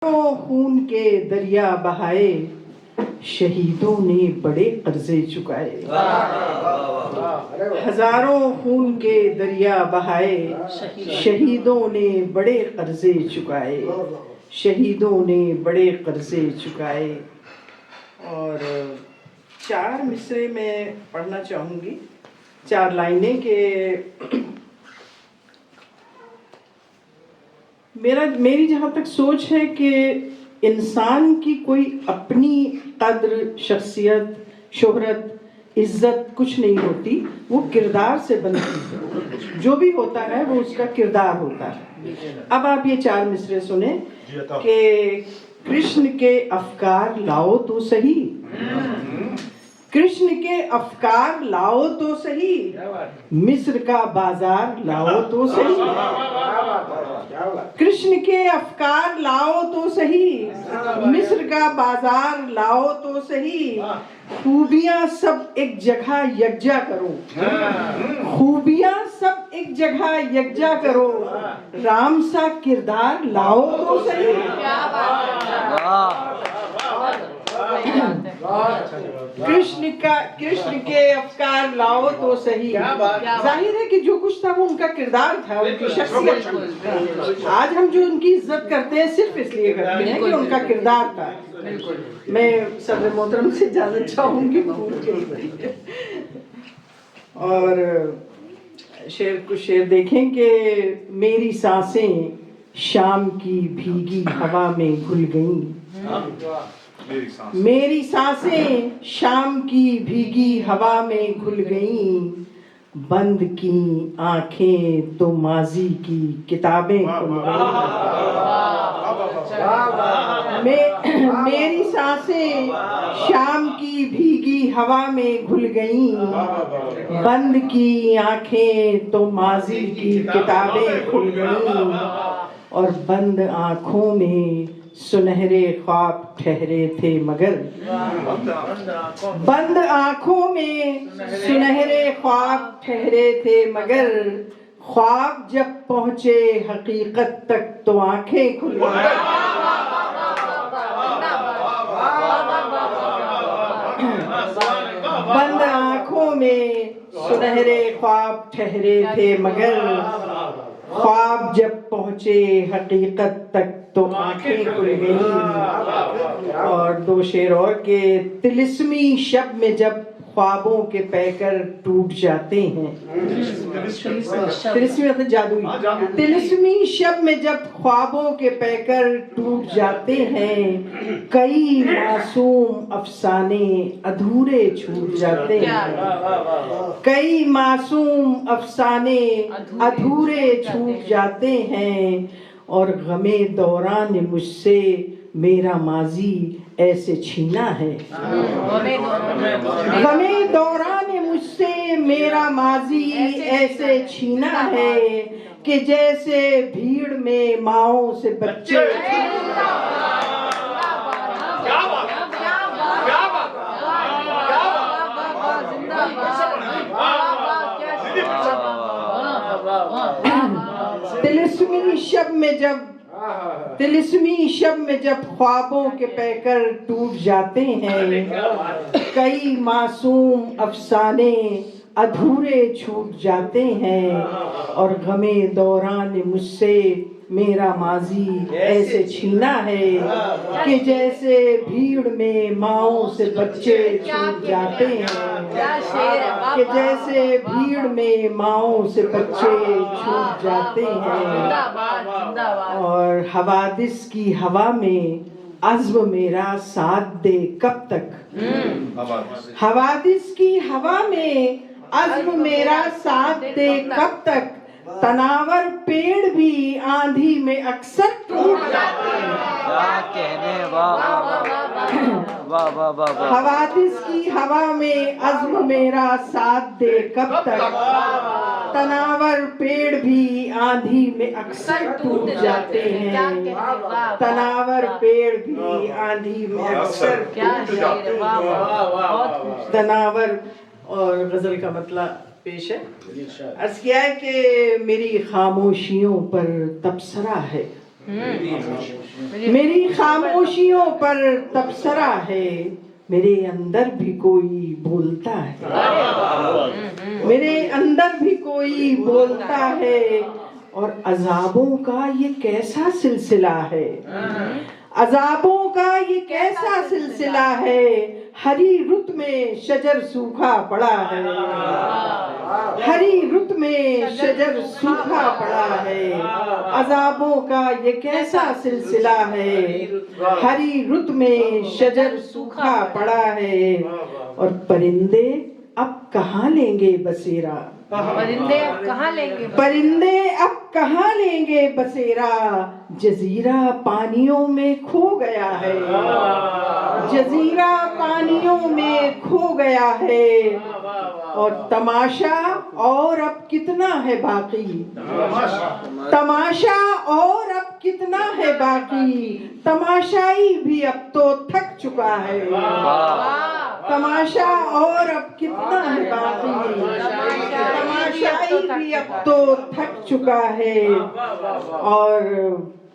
خون کے دریا بہائے، شہیدوں نے بڑے قرضے چکائے۔ ہزاروں خون کے دریا بہائے، شہیدوں نے بڑے قرضے چکائے، شہیدوں نے بڑے قرضے چکائے۔ اور 4 مصرے میں پڑھنا چاہوں گی، 4 لائنیں کہ میری جہاں تک سوچ ہے کہ انسان کی کوئی اپنی قدر، شخصیت، شہرت، عزت کچھ نہیں ہوتی، وہ کردار سے بنتی ہے۔ جو بھی ہوتا ہے وہ اس کا کردار ہوتا ہے۔ اب آپ یہ 4 مصرے سنیں کہ کرشن کے افکار لاؤ تو صحیح، کرشن کے افکار لاؤ تو صحیح، مصر کا بازار لاؤ تو صحیح، کرشن کے افکار لاؤ تو صحیح، مصر کا بازار لاؤ تو صحیح، خوبیاں سب ایک جگہ یکجا کرو، خوبیاں سب ایک جگہ یکجا کرو، رام سا کردار لاؤ تو صحیح۔ کرشن کے افکار لاؤ تو صحیح۔ ظاہر ہے کہ جو کچھ تھا وہ ان کا کردار تھا، ان کی شخصیت تھی۔ آج ہم جو ان کی عزت کرتے ہیں صرف اس لیے کرتے ہیں کہ ان کا کردار تھا۔ میں صدر محترم سے اجازت چاہوں گی اور کچھ شعر دیکھیں کہ میری سانسیں شام کی بھیگی ہوا میں گھل گئیں، میری سانسیں شام کی بھیگی ہوا میں گھل گئیں، بند کی آنکھیں تو ماضی کی کتابیں کھل گئیں، میری سانسیں شام کی بھیگی ہوا میں گھل گئیں، بند کی آنکھیں تو ماضی کی کتابیں کھل گئیں، اور بند آنکھوں میں سنہرے خواب ٹھہرے تھے مگر، بند آنکھوں میں سنہرے خواب ٹھہرے تھے مگر، خواب جب پہنچے حقیقت تک تو آنکھیں کھل گئیں۔ بند آنکھوں میں سنہرے خواب ٹھہرے تھے مگر، خواب جب پہنچے حقیقت تک تو آنکھیں کھل گئیں۔ اور 2 شعر اور کہ طلسمی شب میں جب خوابوں کے پیکر ٹوٹ جاتے ہیں، طلسمی مطلب جادوئی، طلسمی شب میں جب خوابوں کے پیکر ٹوٹ جاتے ہیں، کئی معصوم افسانے ادھورے چھوٹ جاتے ہیں، کئی معصوم افسانے ادھورے چھوٹ جاتے ہیں، اور غم دوران مجھ سے میرا ماضی ایسے چھینا ہے، غم دوران مجھ سے میرا ماضی ایسے چھینا ہے، کہ جیسے بھیڑ میں ماؤں سے بچے طلسمی شب میں جب خوابوں کے پیکر ٹوٹ جاتے ہیں، کئی معصوم افسانے ادھورے چھوٹ جاتے ہیں، اور غم دوران مجھ سے میرا ماضی ایسے چھینا ہے، کہ جیسے بھیڑ میں ماؤں سے بچے چھوٹ جاتے ہیں، کہ جیسے بھیڑ میں ماؤں سے بچے چھوٹ جاتے ہیں۔ اور حوادث کی ہوا میں عزم میرا ساتھ دے کب تک، حوادث کی ہوا میں عزم میرا ساتھ دے کب تک، تناور پیڑ بھی آندھی میں اکثر ٹوٹ جاتے ہیں۔ حوادث کی ہوا میں عزم میرا ساتھ دے کب تک، تناور پیڑ بھی آندھی میں اکثر ٹوٹ جاتے ہیں، تناور پیڑ بھی آندھی میں اکثر ٹوٹ جاتے ہیں۔ تناور اور غزل کا مطلب پیش ہے۔ عرض کیا ہے کہ میری خاموشیوں پر تبصرہ ہے، میری خاموشیوں پر تبصرہ ہے، میرے اندر بھی کوئی بولتا ہے، میرے اندر بھی کوئی بولتا ہے، اور عذابوں کا یہ کیسا سلسلہ ہے، عذابوں کا یہ کیسا سلسلہ ہے، ہری رت میں شجر سوکھا پڑا ہے، ہری رت میں شجر سوکھا پڑا ہے، عذابوں کا یہ کیسا سلسلہ ہے، ہری رت میں شجر سوکھا پڑا ہے، اور پرندے اب کہاں لیں گے بسیرا، پرندے اب کہاں لیں گے، پرندے اب کہاں لیں گے بسیرا، جزیرہ پانیوں میں کھو گیا ہے، جزیرہ پانیوں میں کھو گیا ہے، اور تماشا اور اب کتنا ہے باقی، تماشا اور اب کتنا ہے باقی، تماشائی بھی اب تو تھک چکا ہے، تماشا اور اب کتنا ہے باقی، تماشائی بھی اب تو تھک چکا ہے، اور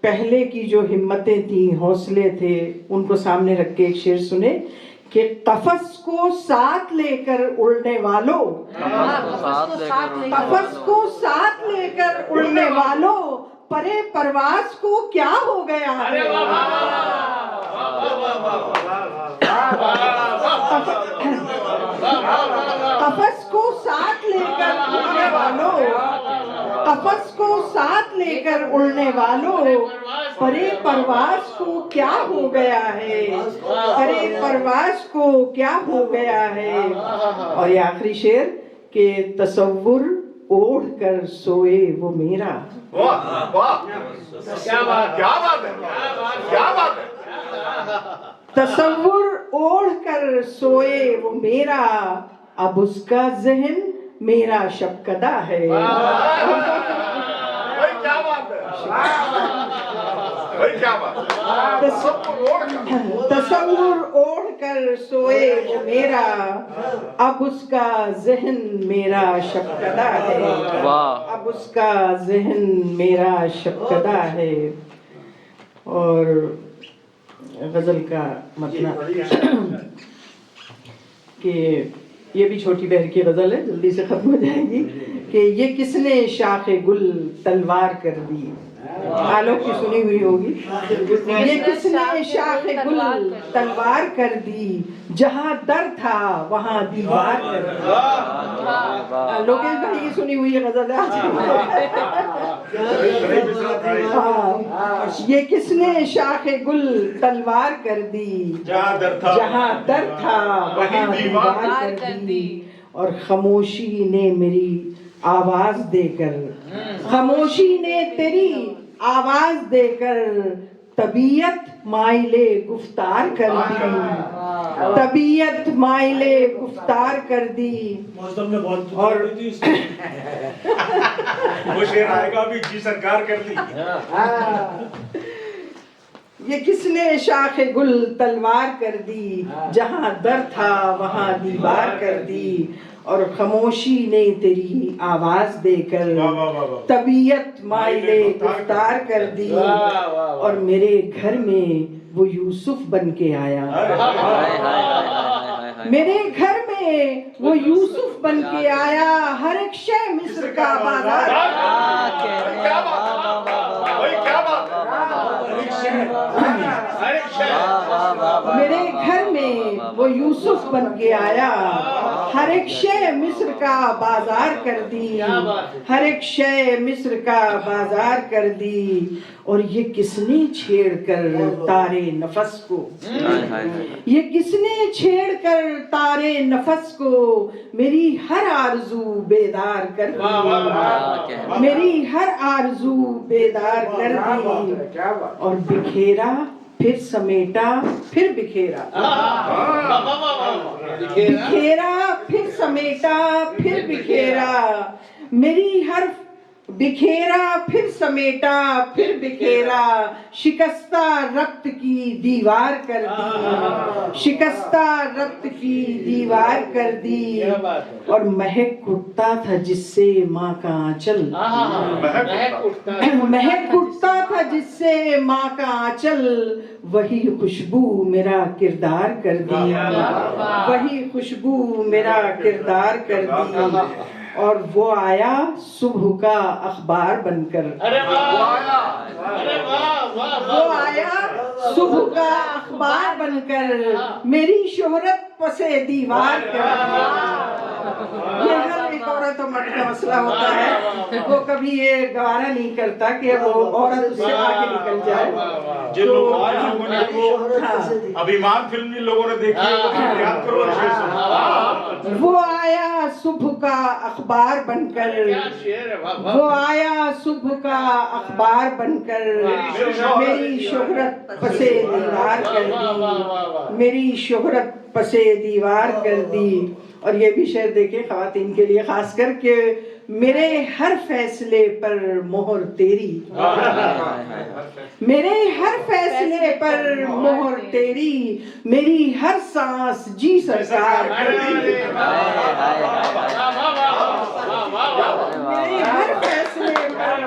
پہلے کی جو ہمتیں تھیں، حوصلے تھے، ان کو سامنے رکھ کے ایک شعر سنے کہ قفس کو ساتھ لے کر اڑنے والوں، قفس کو ساتھ لے کر اڑنے والوں، پرے پرواز کو کیا ہو گیا ہے، قفس کو ساتھ لے کر اڑنے والوں، قفس کو ساتھ لے کر اڑنے والوں، پرے پرواز کو کیا ہو گیا ہے، پرے پرواز کو کیا ہو گیا ہے، اور یہ آخری شعر کہ تصور اوڑھ کر سوئے وہ میرا، تصور اوڑھ کر سوئے وہ میرا، اب اس کا ذہن میرا شبکدہ ہے، تصور اوڑھ کر سوئے وہ میرا، اب اس کا ذہن میرا شبکدہ ہے، اب اس کا ذہن میرا شبکدہ ہے۔ اور غزل کا مطلب کہ یہ بھی چھوٹی بہر کی غزل ہے، جلدی سے ختم ہو جائے گی، کہ یہ کس نے شاخ گل تلوار کر دی، آلوک کی سنی ہوئی ہوگی، یہ کس نے شاخ گل تلوار کر دی، جہاں در تھا وہاں دیوار کر دی، لوگیش بھائی کی سنی ہوئی غزل ہے، یہ کس نے شاخ گل تلوار کر دی، جہاں در تھا وہاں دیوار کر دی، اور خاموشی نے میری آواز دے کر، خاموشی نے تیری آواز دے کر طبیعت مائل گفتار کر دی، طبیعت مائل گفتار کر دی، اور وہ شعر آئے گا بھی جی سرکار کر دی، یہ کس نے شاخ گل تلوار کر دی، جہاں در تھا وہاں دیوار کر دی، اور خاموشی نے تیری آواز دے کر طبیعت مائل گفتار کر دی، اور میرے گھر میں وہ یوسف بن کے آیا، میرے گھر میں وہ یوسف بن کے آیا، ہر ایک شے مصر کا بازار، میرے گھر میں وہ یوسف بن کے آیا، ہر ایک شے مصر کا بازار کر دی، ہر ایک شے مصر کا بازار کر دی، اور یہ کس نے چھیڑ کر تارے نفس کو، یہ کس نے چھیڑ کر تارے نفس کو، میری ہر آرزو بیدار کر دی، میری ہر آرزو بیدار کر دی، اور بکھیرا پھر سمیٹا پھر بکھیرا، بکھیرا پھر سمیٹا پھر بکھیرا، میری ہر بکھیرا پھر سمیٹا پھر بکھیرا شکستہ ربط کی دیوار کر دی شکستہ ربط کی دیوار کر دی اور مہک اٹھتا تھا جس سے ماں کا آنچل مہک اٹھتا تھا جس سے ماں کا آنچل وہی خوشبو میرا کردار کر دی وہی خوشبو میرا کردار کر دی اور وہ آیا صبح کا اخبار بن کر وہ آیا صبح کا اخبار بن کر میری شہرت پسے دیوار کر یہ ہر ایک عورت و مرد کا مسئلہ ہوتا ہے وہ کبھی یہ گوارا نہیں کرتا کہ وہ عورت اس سے آگے نکل جائے جن لوگوں نے وہ ابھیمان فلم جن لوگوں نے دیکھی ہے یاد کرو وہ آیا صبح کا اخبار بن کر وہ آیا صبح کا اخبار بن کر میری شہرت پسے دیوار کر دی میری شہرت پسے دیوار کر دی اور یہ بھی شعر دیکھیں خواتین کے لیے خاص کر کہ میرے ہر فیصلے پر مہر تیری میرے ہر فیصلے پر مہر تیری میری ہر سانس جی سرکار میرے ہر فیصلے پر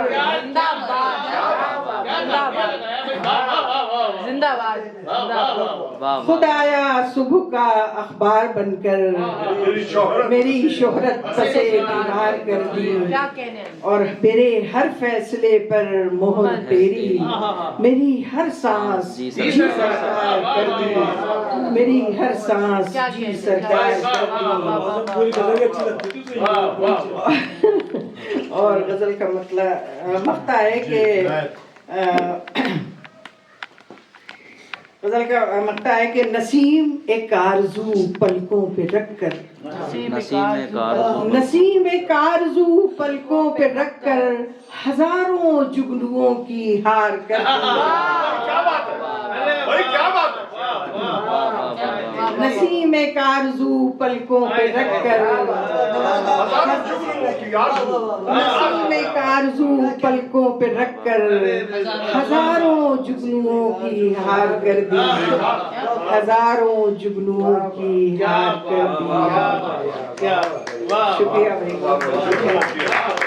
زندہ باد خدایا صبح کا اخبار بن کر میری شہرت پسے دیوار کر دی اور میرے ہر فیصلے پر مہر تیری میری ہر سانس جی سرکار کر دی میری ہر سانس جی سرکار کر دی اور غزل کا مطلب مقطع ہے کہ غزل کا مقطع ہے کہ نسیم ایک آرزو پلکوں پہ رکھ کر نسیم ایک آرزو پلکوں پہ رکھ کر ہزاروں جگنوؤں کی ہار کر نسیم ایک آرزو پلکوں پہ رکھ کر نسیم ایک آرزو پلکوں پہ رکھ کر ہزاروں جگنوؤں کی ہار کر دی ہزاروں جگنوؤں کی ہار کر دی شکریہ بھائی